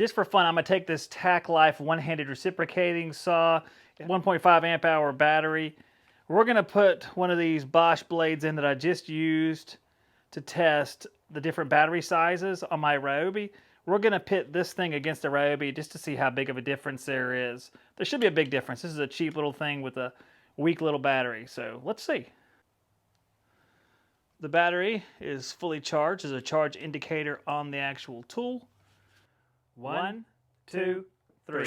Just for fun, I'm going to take this Tac Life one-handed reciprocating saw, 1.5 amp hour battery. We're going to put one of these Bosch blades in that I just used to test the different battery sizes on my Ryobi. We're going to pit this thing against the Ryobi just to see how big of a difference there is. There should be a big difference. This is a cheap little thing with a weak little battery, so let's see. The battery is fully charged. There's a charge indicator on the actual tool. 1, 2, 3.